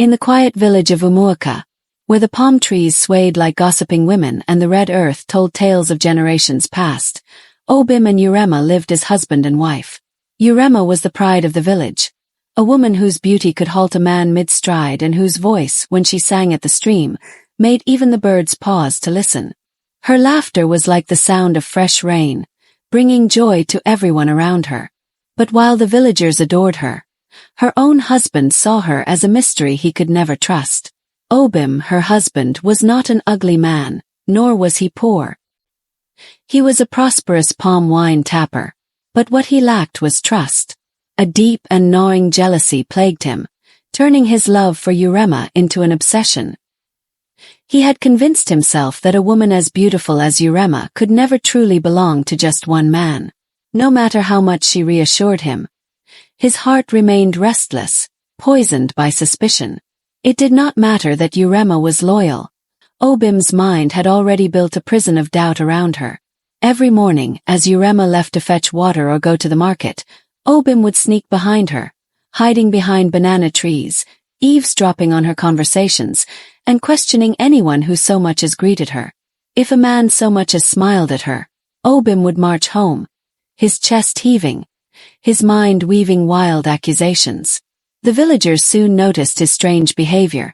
In the quiet village of Umuoka, where the palm trees swayed like gossiping women and the red earth told tales of generations past, Obim and Uremma lived as husband and wife. Uremma was the pride of the village, a woman whose beauty could halt a man mid-stride and whose voice, when she sang at the stream, made even the birds pause to listen. Her laughter was like the sound of fresh rain, bringing joy to everyone around her. But while the villagers adored her, her own husband saw her as a mystery he could never trust. Obim, her husband, was not an ugly man, nor was he poor. He was a prosperous palm wine tapper, but what he lacked was trust. A deep and gnawing jealousy plagued him, turning his love for Uremma into an obsession. He had convinced himself that a woman as beautiful as Uremma could never truly belong to just one man, no matter how much she reassured him. His heart remained restless, poisoned by suspicion. It did not matter that Uremma was loyal. Obim's mind had already built a prison of doubt around her. Every morning, as Uremma left to fetch water or go to the market, Obim would sneak behind her, hiding behind banana trees, eavesdropping on her conversations, and questioning anyone who so much as greeted her. If a man so much as smiled at her, Obim would march home, his chest heaving, his mind weaving wild accusations. The villagers soon noticed his strange behavior,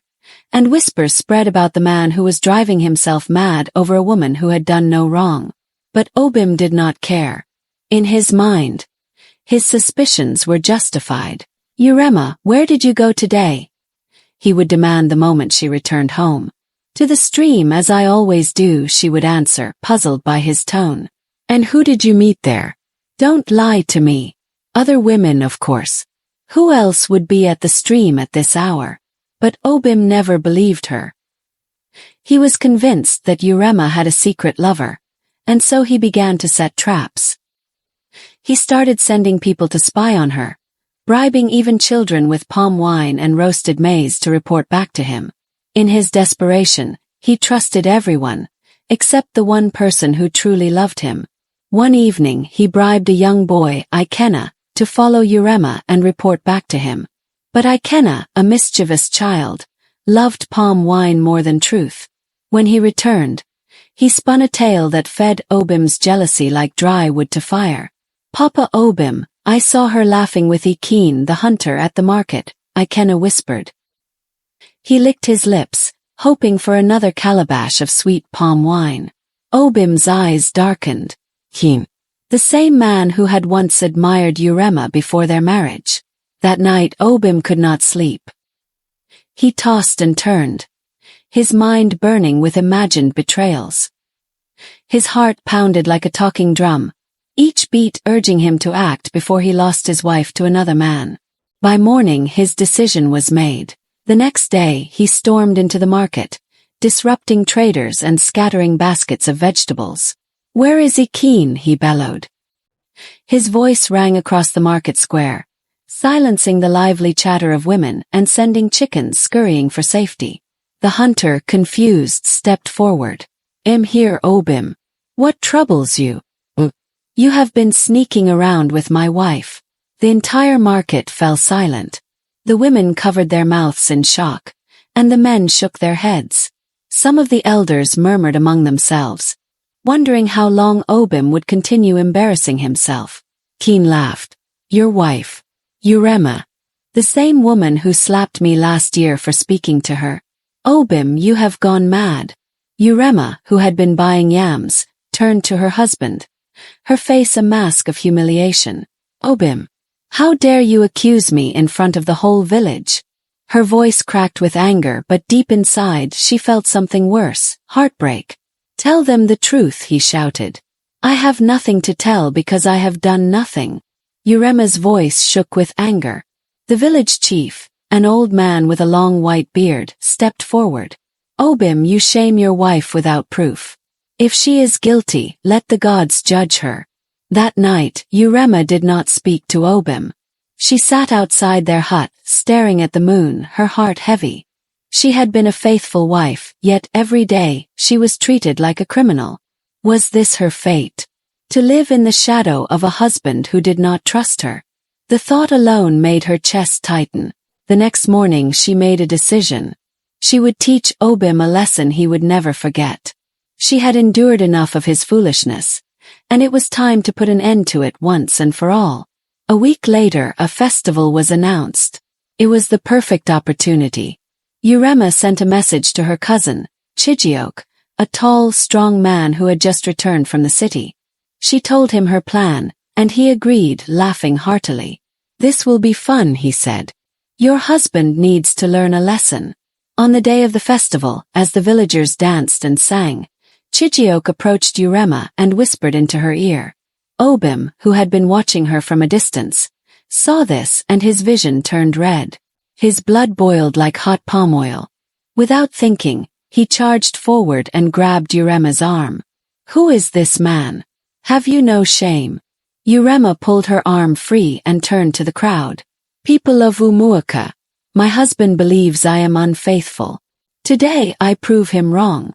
and whispers spread about the man who was driving himself mad over a woman who had done no wrong. But Obim did not care. In his mind, his suspicions were justified. "Uremma, where did you go today?" he would demand the moment she returned home. "To the stream, as I always do," she would answer, puzzled by his tone. "And who did you meet there?" "Don't lie to me." "Other women, of course. Who else would be at the stream at this hour?" But Obim never believed her. He was convinced that Uremma had a secret lover, and so he began to set traps. He started sending people to spy on her, bribing even children with palm wine and roasted maize to report back to him. In his desperation, he trusted everyone, except the one person who truly loved him. One evening, he bribed a young boy, Ikenna, to follow Uremma and report back to him. But Ikenna, a mischievous child, loved palm wine more than truth. When he returned, he spun a tale that fed Obim's jealousy like dry wood to fire. "Papa Obim, I saw her laughing with Ikeen the hunter at the market," Ikenna whispered. He licked his lips, hoping for another calabash of sweet palm wine. Obim's eyes darkened. Ikeen, the same man who had once admired Uremma before their marriage. That night Obim could not sleep. He tossed and turned, his mind burning with imagined betrayals. His heart pounded like a talking drum, each beat urging him to act before he lost his wife to another man. By morning his decision was made. The next day he stormed into the market, disrupting traders and scattering baskets of vegetables. "Where is Ikeen?" he bellowed. His voice rang across the market square, silencing the lively chatter of women and sending chickens scurrying for safety. The hunter, confused, stepped forward. "I'm here, Obim. What troubles you?" "You have been sneaking around with my wife." The entire market fell silent. The women covered their mouths in shock, and the men shook their heads. Some of the elders murmured among themselves, wondering how long Obim would continue embarrassing himself. Keen laughed. "Your wife, Uremma, the same woman who slapped me last year for speaking to her." "Obim, you have gone mad." Uremma, who had been buying yams, turned to her husband, her face a mask of humiliation. "Obim, how dare you accuse me in front of the whole village?" Her voice cracked with anger, but deep inside she felt something worse, heartbreak. "Tell them the truth," he shouted. "I have nothing to tell because I have done nothing." Uremma's voice shook with anger. The village chief, an old man with a long white beard, stepped forward. "Obim, you shame your wife without proof. If she is guilty, let the gods judge her." That night, Uremma did not speak to Obim. She sat outside their hut, staring at the moon, her heart heavy. She had been a faithful wife, yet every day, she was treated like a criminal. Was this her fate? To live in the shadow of a husband who did not trust her? The thought alone made her chest tighten. The next morning she made a decision. She would teach Obim a lesson he would never forget. She had endured enough of his foolishness, and it was time to put an end to it once and for all. A week later, a festival was announced. It was the perfect opportunity. Uremma sent a message to her cousin, Chijioke, a tall, strong man who had just returned from the city. She told him her plan, and he agreed, laughing heartily. "This will be fun," he said. "Your husband needs to learn a lesson." On the day of the festival, as the villagers danced and sang, Chijioke approached Uremma and whispered into her ear. Obim, who had been watching her from a distance, saw this and his vision turned red. His blood boiled like hot palm oil. Without thinking, he charged forward and grabbed Uremma's arm. "Who is this man? Have you no shame?" Uremma pulled her arm free and turned to the crowd. "People of Umuoka, my husband believes I am unfaithful. Today I prove him wrong."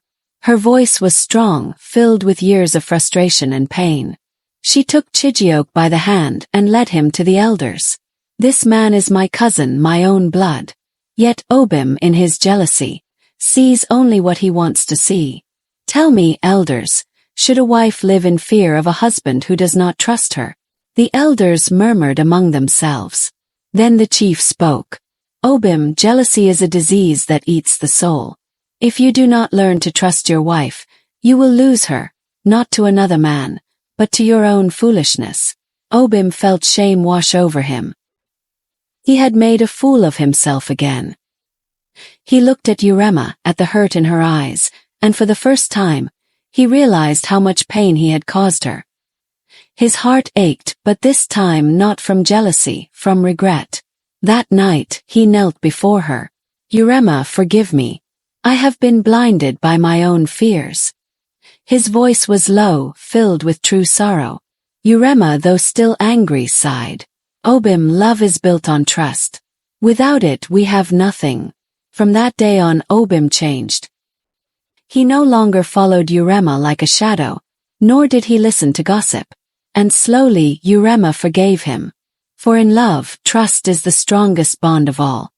Her voice was strong, filled with years of frustration and pain. She took Chijioke by the hand and led him to the elders. "This man is my cousin, my own blood." Yet Obim, in his jealousy, sees only what he wants to see. "Tell me, elders, should a wife live in fear of a husband who does not trust her?" The elders murmured among themselves. Then the chief spoke. "Obim, jealousy is a disease that eats the soul. If you do not learn to trust your wife, you will lose her, not to another man, but to your own foolishness." Obim felt shame wash over him. He had made a fool of himself again. He looked at Uremma, at the hurt in her eyes, and for the first time, he realized how much pain he had caused her. His heart ached, but this time not from jealousy, from regret. That night, he knelt before her. "Uremma, forgive me. I have been blinded by my own fears." His voice was low, filled with true sorrow. Uremma, though still angry, sighed. "Obim, love is built on trust. Without it we have nothing." From that day on, Obim changed. He no longer followed Uremma like a shadow, nor did he listen to gossip. And slowly, Uremma forgave him. For in love, trust is the strongest bond of all.